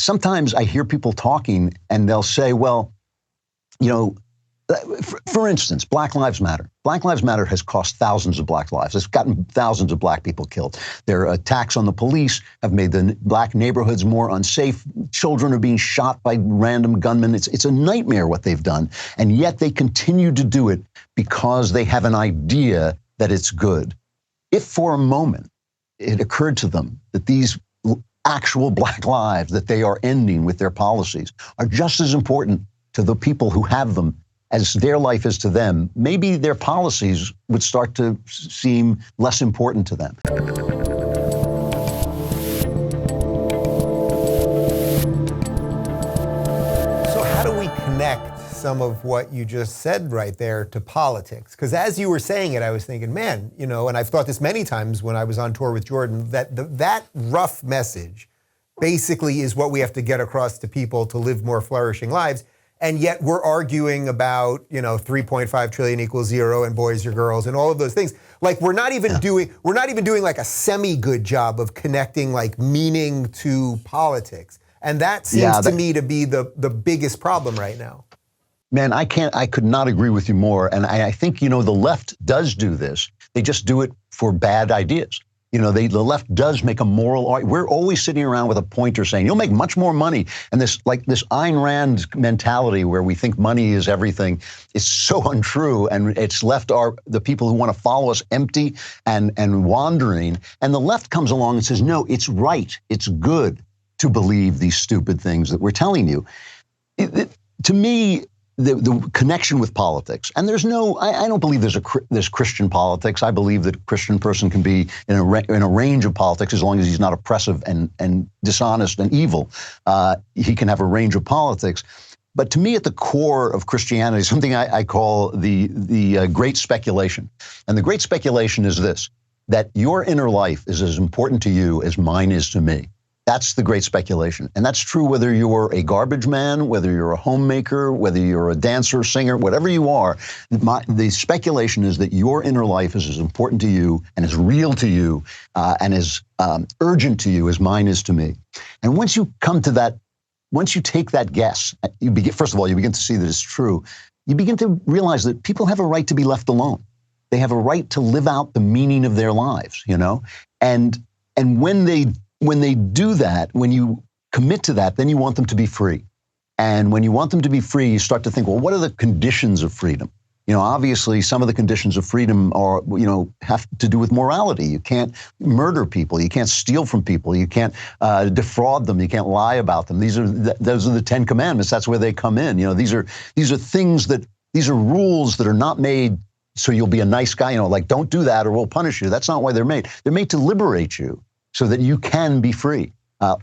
sometimes I hear people talking and they'll say, well, you know, for instance, Black Lives Matter. Black Lives Matter has cost thousands of black lives. It's gotten thousands of black people killed. Their attacks on the police have made the black neighborhoods more unsafe. Children are being shot by random gunmen. It's a nightmare what they've done. And yet they continue to do it because they have an idea that it's good. If for a moment it occurred to them that these actual black lives that they are ending with their policies are just as important to the people who have them as their life is to them, maybe their policies would start to seem less important to them. So how do we connect some of what you just said right there to politics? Because as you were saying it, I was thinking, man, you know, and I've thought this many times when I was on tour with Jordan, that that rough message basically is what we have to get across to people to live more flourishing lives. And yet we're arguing about, you know, 3.5 trillion equals zero and boys are girls and all of those things. Like we're not even doing like a semi-good job of connecting like meaning to politics. And that seems to me to be the biggest problem right now. Man, I could not agree with you more. And I think, you know, the left does do this. They just do it for bad ideas. You know, the left does make a moral argument. We're always sitting around with a pointer saying, you'll make much more money. And this Ayn Rand mentality where we think money is everything is so untrue. And it's left the people who want to follow us empty and wandering. And the left comes along and says, no, it's right. It's good to believe these stupid things that we're telling you. To me, the connection with politics, and there's no, I don't believe there's Christian politics. I believe that a Christian person can be in a range of politics as long as he's not oppressive and dishonest and evil. He can have a range of politics. But to me, at the core of Christianity, something I call the great speculation. And the great speculation is this, that your inner life is as important to you as mine is to me. That's the great speculation. And that's true whether you're a garbage man, whether you're a homemaker, whether you're a dancer, singer, whatever you are. The speculation is that your inner life is as important to you and as real to you and as urgent to you as mine is to me. And once you come to that, once you take that guess, first of all, you begin to see that it's true. You begin to realize that people have a right to be left alone. They have a right to live out the meaning of their lives, you know? And when they do that, when you commit to that, then you want them to be free. And when you want them to be free, you start to think, well, what are the conditions of freedom? You know, obviously, some of the conditions of freedom are, you know, have to do with morality. You can't murder people. You can't steal from people. You can't defraud them. You can't lie about them. Those are the 10 Commandments. That's where they come in. You know, these are rules that are not made so you'll be a nice guy. You know, like don't do that or we'll punish you. That's not why they're made. They're made to liberate you, so that you can be free.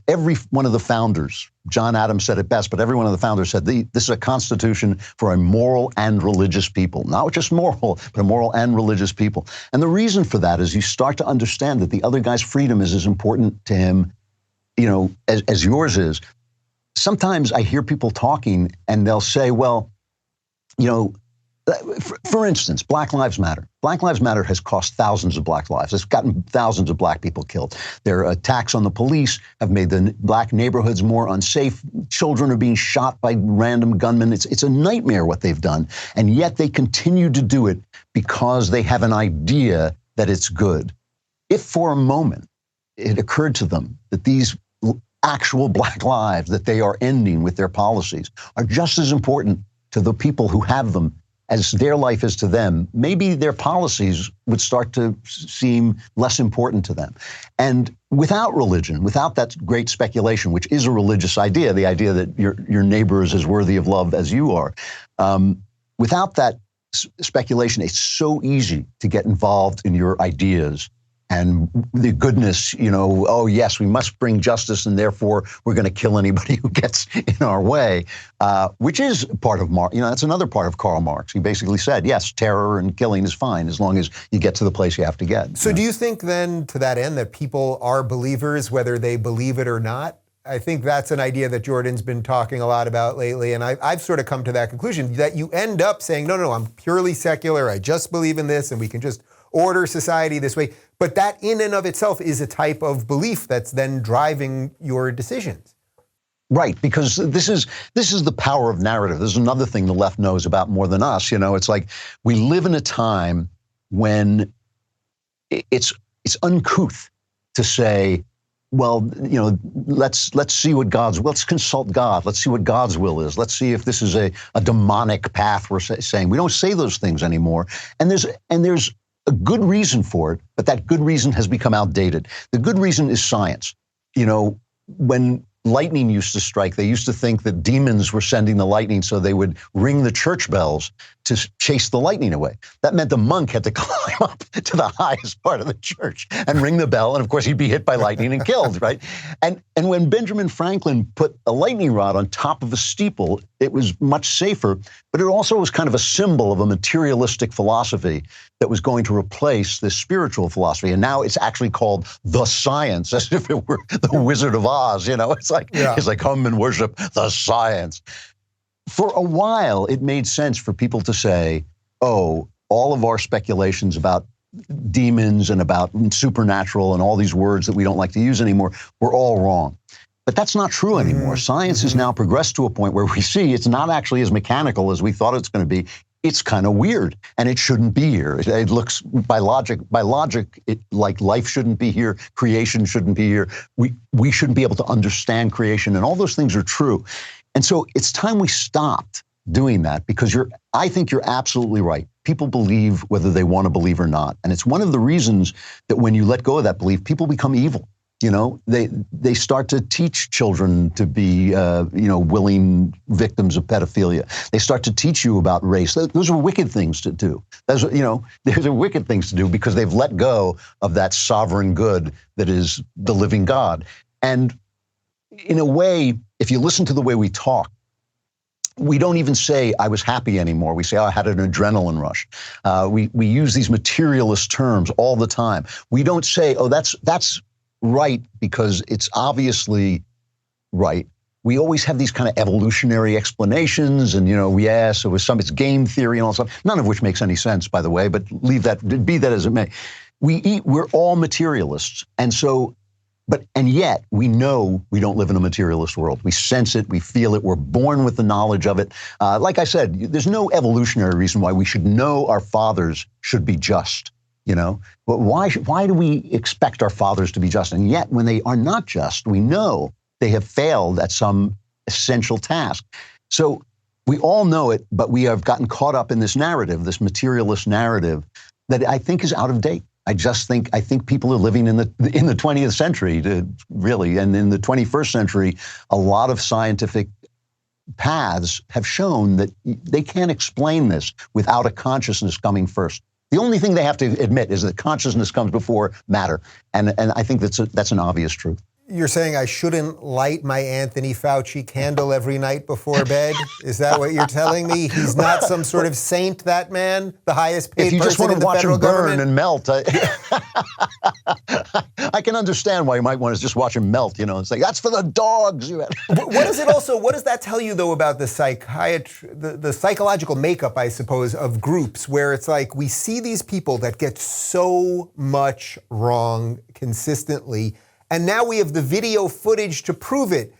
Every one of the founders, John Adams said it best, but every one of the founders said, this is a constitution for a moral and religious people. Not just moral, but a moral and religious people. And the reason for that is you start to understand that the other guy's freedom is as important to him, you know, as yours is. Sometimes I hear people talking and they'll say, well, you know, for instance, Black Lives Matter. Black Lives Matter has cost thousands of black lives. It's gotten thousands of black people killed. Their attacks on the police have made the black neighborhoods more unsafe. Children are being shot by random gunmen. It's a nightmare what they've done. And yet they continue to do it because they have an idea that it's good. If for a moment it occurred to them that these actual black lives that they are ending with their policies are just as important to the people who have them as their life is to them, maybe their policies would start to seem less important to them. And without religion, without that great speculation, which is a religious idea, the idea that your neighbor is as worthy of love as you are, without that speculation, it's so easy to get involved in your ideas and the goodness, you know, oh yes, we must bring justice and therefore we're going to kill anybody who gets in our way, which is part of Marx. You know, that's another part of Karl Marx. He basically said, yes, terror and killing is fine as long as you get to the place you have to get. So do you think then to that end that people are believers whether they believe it or not? I think that's an idea that Jordan's been talking a lot about lately, and I've sort of come to that conclusion that you end up saying, no, I'm purely secular, I just believe in this, and we can just order society this way. But that in and of itself is a type of belief that's then driving your decisions. Right, because this is the power of narrative. This is another thing the left knows about more than us. It's like we live in a time when it's uncouth to say, well, let's see what let's consult God. Let's see what God's will is. Let's see if this is a demonic path we're saying. We don't say those things anymore. And there's a good reason for it, but that good reason has become outdated. The good reason is science. When lightning used to strike, they used to think that demons were sending the lightning, so they would ring the church bells to chase the lightning away. That meant the monk had to climb up to the highest part of the church and ring the bell, and of course he'd be hit by lightning and killed, right? And when Benjamin Franklin put a lightning rod on top of a steeple, it was much safer, but it also was kind of a symbol of a materialistic philosophy that was going to replace this spiritual philosophy. And now it's actually called the science, as if it were the Wizard of Oz, It's like, come and worship the science. For a while, it made sense for people to say, oh, all of our speculations about demons and about supernatural and all these words that we don't like to use anymore were all wrong. But that's not true anymore. Science has now progressed to a point where we see it's not actually as mechanical as we thought it's going to be. It's kind of weird, and it shouldn't be here. It looks, by logic, like life shouldn't be here, creation shouldn't be here. We shouldn't be able to understand creation, and all those things are true. And so it's time we stopped doing that, because I think you're absolutely right. People believe whether they want to believe or not, and it's one of the reasons that when you let go of that belief, people become evil. They start to teach children to be, willing victims of pedophilia. They start to teach you about race. Those are wicked things to do. Those are wicked things to do because they've let go of that sovereign good that is the living God. And in a way, if you listen to the way we talk, we don't even say I was happy anymore. We say, oh, I had an adrenaline rush. We use these materialist terms all the time. We don't say, oh, that's right because it's obviously right. We always have these kind of evolutionary explanations, and yes, it's game theory and all that stuff. None of which makes any sense, by the way. But be that as it may. We're all materialists, and yet we know we don't live in a materialist world. We sense it, we feel it, we're born with the knowledge of it. Like I said, there's no evolutionary reason why we should know our fathers should be just. But why do we expect our fathers to be just? And yet, when they are not just, we know they have failed at some essential task. So we all know it, but we have gotten caught up in this narrative, this materialist narrative, that I think is out of date. I think people are living in the 20th century, really, and in the 21st century, a lot of scientific paths have shown that they can't explain this without a consciousness coming first. The only thing they have to admit is that consciousness comes before matter, and I think that's an obvious truth. You're saying I shouldn't light my Anthony Fauci candle every night before bed? Is that what you're telling me? He's not some sort of saint, that man, the highest paid person in the federal government? If you just want to watch him burn and melt, I can understand why you might want to just watch him melt. It's like, that's for the dogs. What does that tell you, though, about the psychological makeup, I suppose, of groups, where it's like we see these people that get so much wrong consistently, and now we have the video footage to prove it.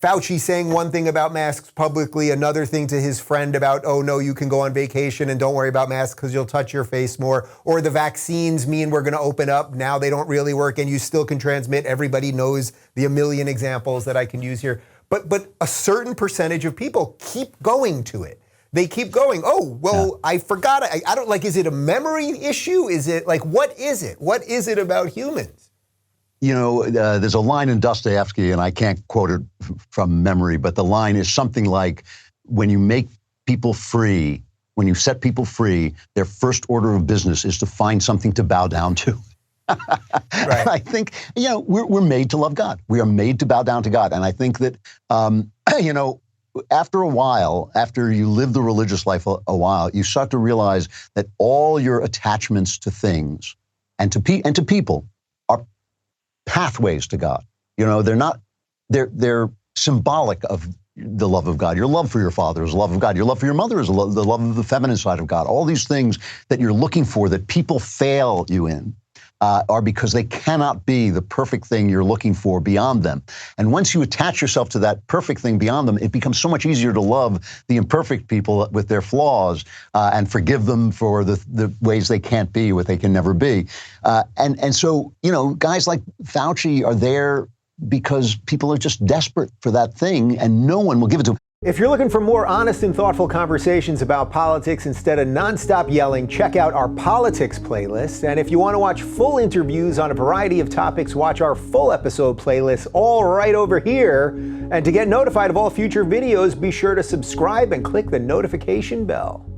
Fauci saying one thing about masks publicly, another thing to his friend about, oh, no, you can go on vacation and don't worry about masks because you'll touch your face more. Or the vaccines mean we're going to open up. Now they don't really work and you still can transmit. Everybody knows the a million examples that I can use here. But a certain percentage of people keep going to it. They keep going, oh, well, yeah. I forgot. I don't, like, is it a memory issue? Is it, like, what is it? What is it about humans? There's a line in Dostoevsky, and I can't quote it from memory, but the line is something like, when you make people free, when you set people free, their first order of business is to find something to bow down to. Right. I think, we're made to love God. We are made to bow down to God. And I think that, after a while, after you live the religious life a while, you start to realize that all your attachments to things and to people are pathways to God. They're symbolic of the love of God. Your love for your father is the love of God. Your love for your mother is the love of the feminine side of God. All these things that you're looking for that people fail you in. are because they cannot be the perfect thing you're looking for beyond them. And once you attach yourself to that perfect thing beyond them, it becomes so much easier to love the imperfect people with their flaws and forgive them for the ways they can't be, what they can never be. And so, guys like Fauci are there because people are just desperate for that thing, and no one will give it to them. If you're looking for more honest and thoughtful conversations about politics instead of nonstop yelling, check out our politics playlist. And if you want to watch full interviews on a variety of topics, watch our full episode playlist, all right over here. And to get notified of all future videos, be sure to subscribe and click the notification bell.